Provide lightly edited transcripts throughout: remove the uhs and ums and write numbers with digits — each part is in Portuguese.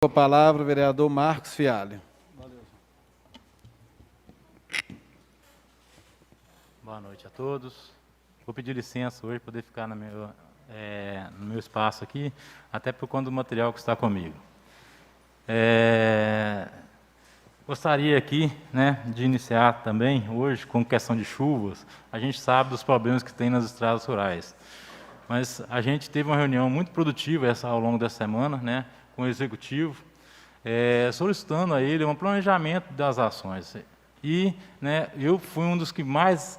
Com a palavra, o vereador Marcos Fialho. Boa noite a todos. Vou pedir licença hoje para poder ficar no meu espaço aqui, até por conta do material que está comigo. Gostaria aqui, de iniciar também hoje com questão de chuvas. A gente sabe dos problemas que tem nas estradas rurais, mas a gente teve uma reunião muito produtiva ao longo dessa semana, com o executivo, solicitando a ele um planejamento das ações. E eu fui um dos que mais,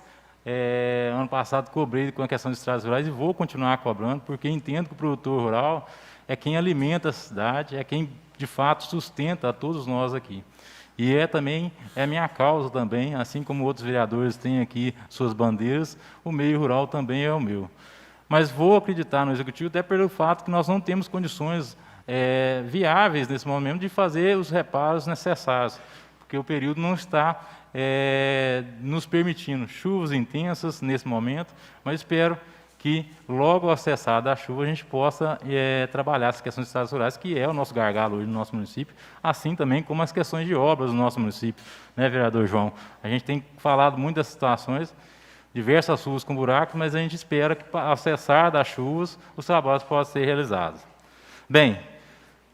ano passado, cobrei com a questão de estradas rurais e vou continuar cobrando, porque entendo que o produtor rural é quem alimenta a cidade, é quem, de fato, sustenta a todos nós aqui. E também é minha causa também, assim como outros vereadores têm aqui suas bandeiras, o meio rural também é o meu. Mas vou acreditar no executivo até pelo fato que nós não temos condições viáveis nesse momento de fazer os reparos necessários, porque o período não está nos permitindo chuvas intensas nesse momento, mas espero que logo acessada a chuva a gente possa trabalhar as questões de estradas rurais, que é o nosso gargalo hoje no nosso município, assim também como as questões de obras do nosso município, vereador João? A gente tem falado muito das situações, diversas ruas com buracos, mas a gente espera que, ao cessar das chuvas, os trabalhos possam ser realizados. Bem,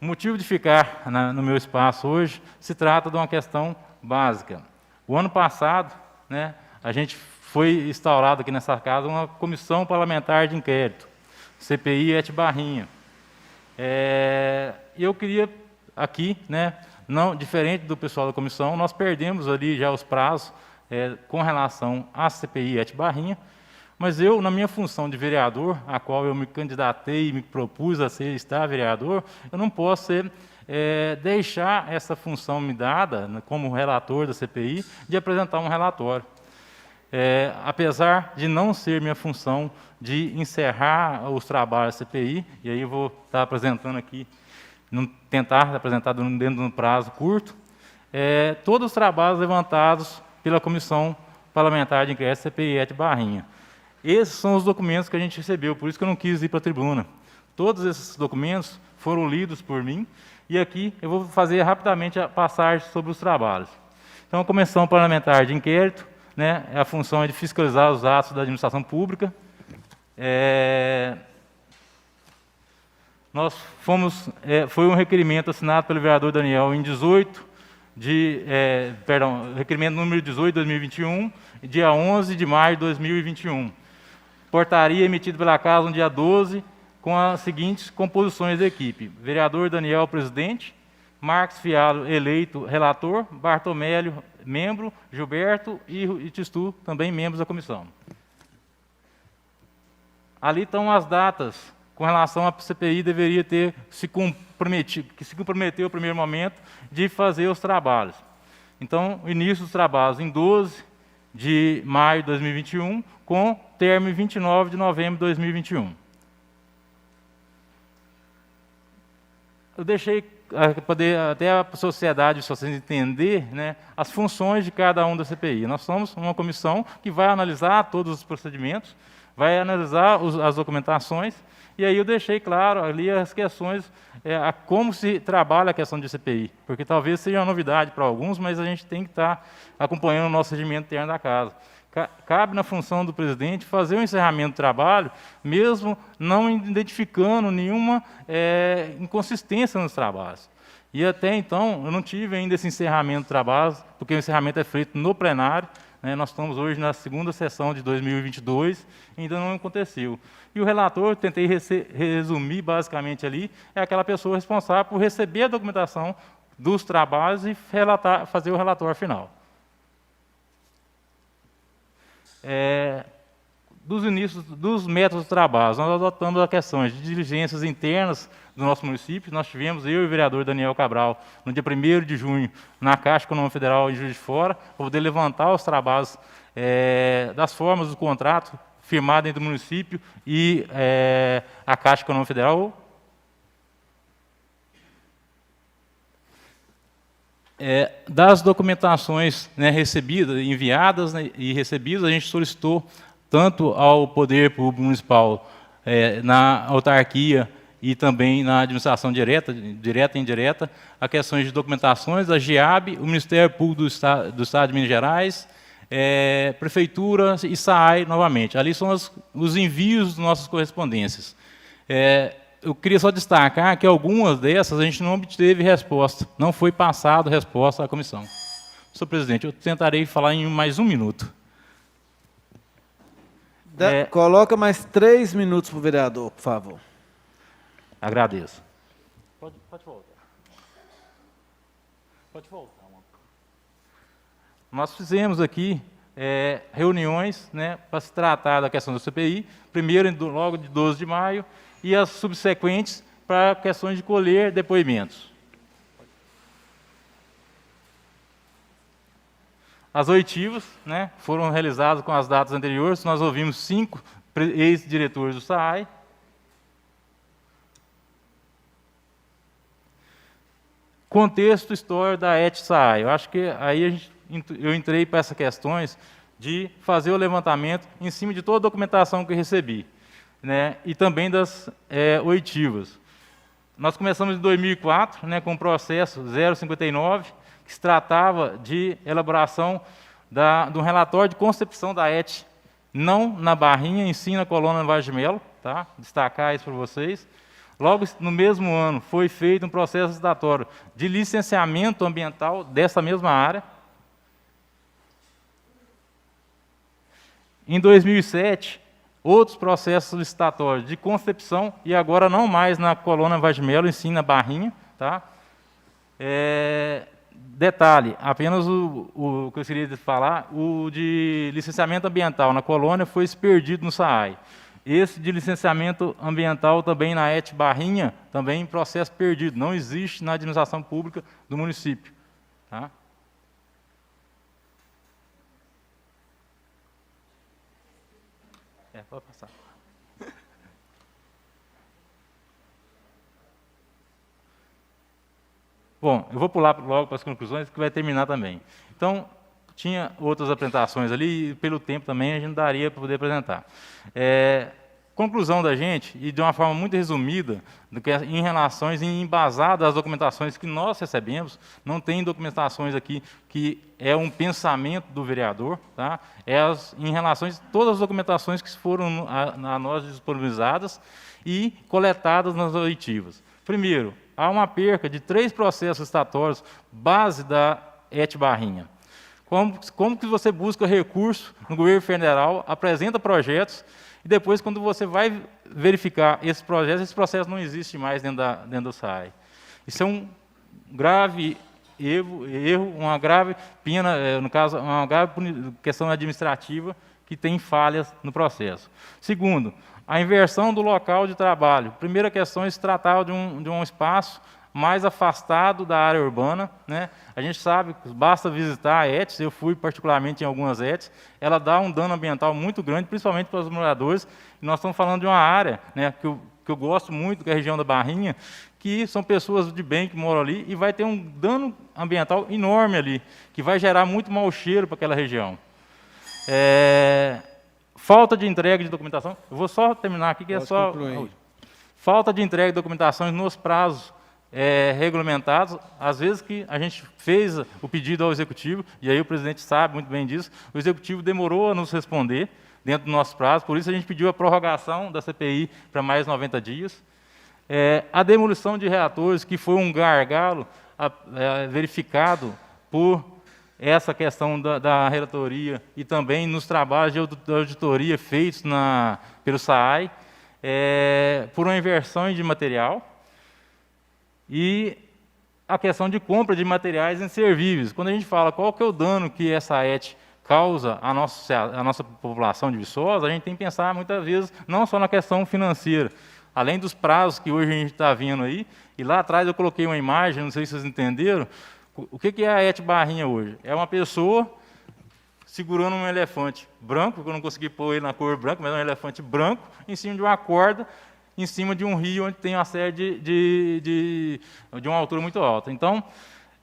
o motivo de ficar no meu espaço hoje se trata de uma questão básica. O ano passado, a gente foi instaurado aqui nessa casa uma comissão parlamentar de inquérito, CPI Etibarrinha. Eu queria aqui, não diferente do pessoal da comissão, nós perdemos ali já os prazos com relação à CPI Etibarrinha, mas eu, na minha função de vereador, a qual eu me candidatei e me propus a estar vereador, eu não posso deixar essa função me dada, como relator da CPI, de apresentar um relatório. Apesar de não ser minha função de encerrar os trabalhos da CPI, e aí eu vou estar apresentando aqui, tentar apresentar dentro de um prazo curto, todos os trabalhos levantados pela Comissão Parlamentar de Inquérito CPI Etibarrinha. Esses são os documentos que a gente recebeu, por isso que eu não quis ir para a tribuna. Todos esses documentos foram lidos por mim, e aqui eu vou fazer rapidamente a passagem sobre os trabalhos. Então, a Comissão Parlamentar de Inquérito, a função é de fiscalizar os atos da administração pública. Foi um requerimento assinado pelo vereador Daniel em requerimento número 18 de 2021, dia 11 de maio de 2021. Portaria emitida pela Casa no dia 12, com as seguintes composições da equipe: vereador Daniel, presidente; Marcos Fialho, eleito relator; Bartomélio, membro; Gilberto e Tistu, também membros da comissão. Ali estão as datas com relação à CPI, deveria ter se comprometeu no primeiro momento de fazer os trabalhos. Então, o início dos trabalhos em 12 de maio de 2021, com término em 29 de novembro de 2021. Eu deixei poder até a sociedade, se vocês entender, as funções de cada um da CPI. Nós somos uma comissão que vai analisar todos os procedimentos, vai analisar as documentações, e aí eu deixei claro ali as questões, como se trabalha a questão de CPI, porque talvez seja uma novidade para alguns, mas a gente tem que estar acompanhando o nosso regimento interno da casa. Cabe na função do presidente fazer o encerramento do trabalho, mesmo não identificando nenhuma inconsistência nos trabalhos. E até então, eu não tive ainda esse encerramento do trabalho, porque o encerramento é feito no plenário. Nós estamos hoje na segunda sessão de 2022, e ainda não aconteceu. E o relator, tentei resumir basicamente ali, é aquela pessoa responsável por receber a documentação dos trabalhos e fazer o relatório final. Dos inícios dos métodos de trabalho, nós adotamos as questões de diligências internas do nosso município. Nós tivemos, eu e o vereador Daniel Cabral, no dia 1º de junho, na Caixa Econômica Federal em Juiz de Fora, para poder levantar os trabalhos das formas do contrato firmado entre o município e a Caixa Econômica Federal. Das documentações recebidas, enviadas e recebidas, a gente solicitou tanto ao Poder Público Municipal, na autarquia e também na administração direta e indireta, a questões de documentações, a GEAB, o Ministério Público do Estado de Minas Gerais, Prefeitura e SAAI, novamente. Ali são os envios de nossas correspondências. Eu queria só destacar que algumas dessas a gente não obteve resposta, não foi passado resposta à comissão. Senhor presidente, eu tentarei falar em mais 1 minuto. Coloca mais 3 minutos para o vereador, por favor. Agradeço. Pode voltar. Pode voltar. Nós fizemos aqui reuniões, né, para se tratar da questão do CPI, primeiro logo de 12 de maio, e as subsequentes para questões de colher depoimentos. As oitivas, né, foram realizadas com as datas anteriores, nós ouvimos 5 ex-diretores do SAAI. Contexto histórico da ET-SAAI. Eu acho que aí eu entrei para essas questões de fazer o levantamento em cima de toda a documentação que eu recebi, né, e também das oitivas. Nós começamos em 2004, né, com o processo 059, que se tratava de elaboração de um relatório de concepção da ET, não na Barrinha, em sim na colônia Vargem de Melo, tá? Destacar isso para vocês. Logo no mesmo ano, foi feito um processo licitatório de licenciamento ambiental dessa mesma área. Em 2007, outros processos licitatórios de concepção, e agora não mais na colônia Vargem de Melo, em sim na Barrinha, tá? Detalhe, apenas o que eu queria falar, o de licenciamento ambiental na colônia foi perdido no SAAI. Esse de licenciamento ambiental também na ET Barrinha, também em processo perdido, não existe na administração pública do município. Tá? Pode passar. Bom, eu vou pular logo para as conclusões, que vai terminar também. Então, tinha outras apresentações ali, e pelo tempo também a gente não daria para poder apresentar. Conclusão da gente, e de uma forma muito resumida, em relações embasadas às documentações que nós recebemos, não tem documentações aqui que é um pensamento do vereador, tá? Em relação a todas as documentações que foram a nós disponibilizadas e coletadas nas oitivas. Primeiro, há uma perca de 3 processos licitatórios base da ET Barrinha. Como que você busca recurso no governo federal, apresenta projetos, e depois, quando você vai verificar esses processos não existem mais dentro do SAAI. Isso é um grave erro, uma grave pena, no caso, uma grave questão administrativa que tem falhas no processo. Segundo, a inversão do local de trabalho. Primeira questão, se tratava de um espaço mais afastado da área urbana, né? A gente sabe, basta visitar a ETS, eu fui particularmente em algumas ETS, ela dá um dano ambiental muito grande, principalmente para os moradores, e nós estamos falando de uma área, né, que eu gosto muito, que é a região da Barrinha, que são pessoas de bem que moram ali, e vai ter um dano ambiental enorme ali, que vai gerar muito mau cheiro para aquela região. Falta de entrega de documentação, eu vou só terminar aqui, que é só... Falta de entrega de documentações nos prazos regulamentados, às vezes que a gente fez o pedido ao Executivo, e aí o presidente sabe muito bem disso, o Executivo demorou a nos responder dentro do nosso prazo, por isso a gente pediu a prorrogação da CPI para mais 90 dias. A demolição de reatores, que foi um gargalo verificado por essa questão da relatoria e também nos trabalhos de auditoria feitos pelo SAAI, por uma inversão de material, e a questão de compra de materiais inservíveis. Quando a gente fala qual que é o dano que essa ET causa à nossa população de Viçosa, a gente tem que pensar muitas vezes não só na questão financeira, além dos prazos que hoje a gente está vendo aí, e lá atrás eu coloquei uma imagem, não sei se vocês entenderam, o que é a ET Barrinha hoje? É uma pessoa segurando um elefante branco, que eu não consegui pôr ele na cor branca, mas é um elefante branco, em cima de uma corda, em cima de um rio onde tem uma série de uma altura muito alta. Então,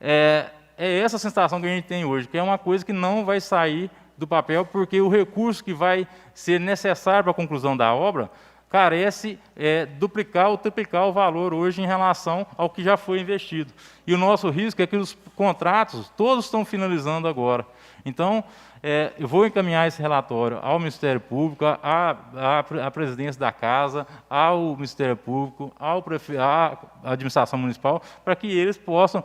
é essa sensação que a gente tem hoje, que é uma coisa que não vai sair do papel, porque o recurso que vai ser necessário para a conclusão da obra carece duplicar ou triplicar o valor hoje em relação ao que já foi investido. E o nosso risco é que os contratos todos estão finalizando agora. Então, eu vou encaminhar esse relatório ao Ministério Público, à presidência da Casa, ao Ministério Público, à administração municipal, para que eles possam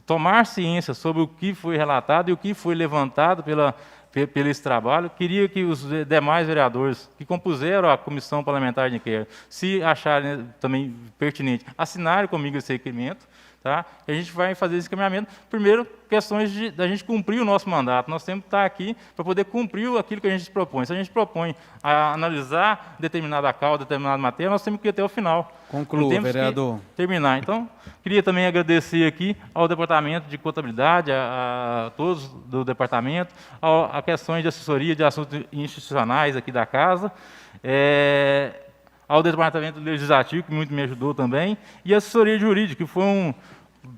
tomar ciência sobre o que foi relatado e o que foi levantado pelo esse trabalho. Queria que os demais vereadores que compuseram a comissão parlamentar de inquérito, se acharem também pertinente, assinarem comigo esse requerimento, tá? E a gente vai fazer esse encaminhamento. Primeiro, questões da gente cumprir o nosso mandato. Nós temos que estar aqui para poder cumprir aquilo que a gente propõe. Se a gente propõe a analisar determinada causa, determinada matéria, nós temos que ir até o final. Conclua, vereador. Terminar. Então, queria também agradecer aqui ao Departamento de Contabilidade, a todos do Departamento, a questões de assessoria de assuntos institucionais aqui da Casa, ao Departamento Legislativo, que muito me ajudou também, e a assessoria jurídica, que foi um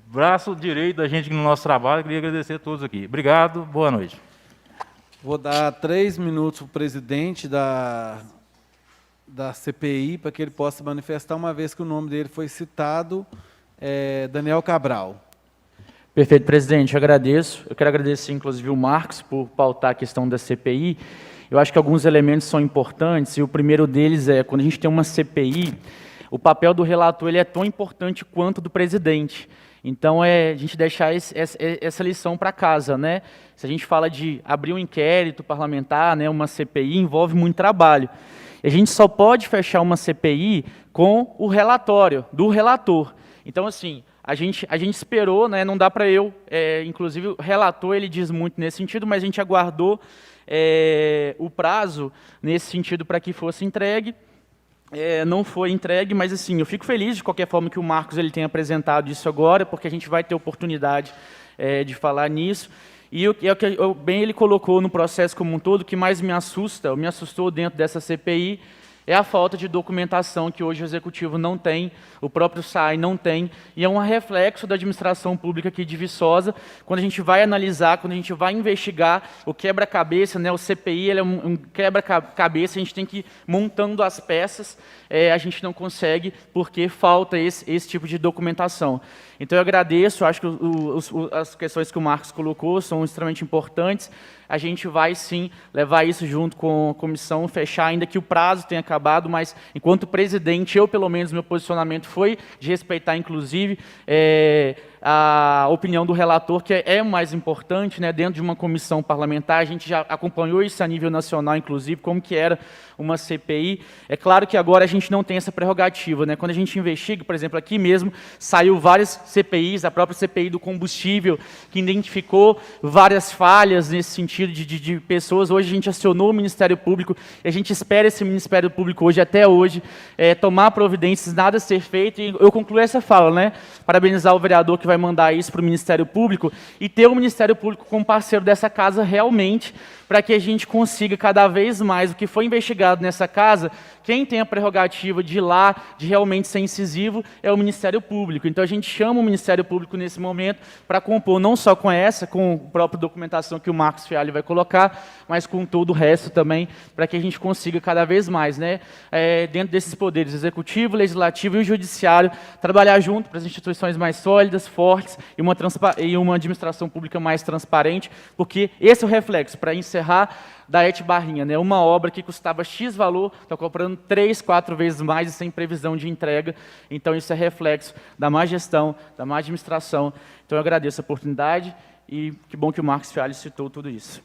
braço direito da gente no nosso trabalho. Queria agradecer a todos aqui. Obrigado, boa noite. Vou dar 3 minutos para o presidente da CPI, para que ele possa manifestar, uma vez que o nome dele foi citado, Daniel Cabral. Perfeito, presidente, eu agradeço. Eu quero agradecer, inclusive, o Marcos por pautar a questão da CPI. Eu acho que alguns elementos são importantes, e o primeiro deles é, quando a gente tem uma CPI, o papel do relator ele é tão importante quanto do presidente. Então, a gente deixar essa lição para casa, né? Se a gente fala de abrir um inquérito parlamentar, né, uma CPI, envolve muito trabalho. E a gente só pode fechar uma CPI com o relatório do relator. Então, assim, a gente esperou, né, não dá para inclusive o relator ele diz muito nesse sentido, mas a gente aguardou o prazo nesse sentido para que fosse entregue. Não foi entregue, mas assim, eu fico feliz de qualquer forma que o Marcos ele tenha apresentado isso agora, porque a gente vai ter oportunidade de falar nisso. E o que bem ele colocou no processo como um todo, o que mais me assustou dentro dessa CPI, é a falta de documentação que hoje o Executivo não tem, o próprio SAI não tem, e é um reflexo da administração pública aqui de Viçosa. Quando a gente vai analisar, quando a gente vai investigar o quebra-cabeça, né, o CPI ele é um quebra-cabeça, a gente tem que ir montando as peças, a gente não consegue porque falta esse tipo de documentação. Então eu agradeço, acho que as questões que o Marcos colocou são extremamente importantes. A gente vai, sim, levar isso junto com a comissão, fechar, ainda que o prazo tenha acabado, mas, enquanto presidente, eu, pelo menos, meu posicionamento foi de respeitar, inclusive, a opinião do relator, que é o mais importante, né, dentro de uma comissão parlamentar. A gente já acompanhou isso a nível nacional, inclusive, como que era uma CPI. É claro que agora a gente não tem essa prerrogativa, né? Quando a gente investiga, por exemplo, aqui mesmo, saiu várias CPIs, a própria CPI do combustível, que identificou várias falhas nesse sentido de pessoas. Hoje a gente acionou o Ministério Público, e a gente espera esse Ministério Público hoje, até hoje, tomar providências, nada ser feito. E eu concluo essa fala, né? Parabenizar o vereador que vai mandar isso para o Ministério Público, e ter o Ministério Público como parceiro dessa casa realmente, para que a gente consiga cada vez mais o que foi investigado nessa casa. Quem tem a prerrogativa de ir lá, de realmente ser incisivo, é o Ministério Público. Então a gente chama o Ministério Público nesse momento para compor não só com a própria documentação que o Marcos Fialho vai colocar, mas com todo o resto também, para que a gente consiga cada vez mais, né, dentro desses poderes, executivo, legislativo e o judiciário, trabalhar junto para as instituições mais sólidas, fortes, e uma administração pública mais transparente, porque esse é o reflexo, para encerrar, da Et Barrinha, né? Uma obra que custava X valor, está comprando 3, 4 vezes mais e sem previsão de entrega. Então, isso é reflexo da má gestão, da má administração. Então, eu agradeço a oportunidade e que bom que o Marcos Fialho citou tudo isso.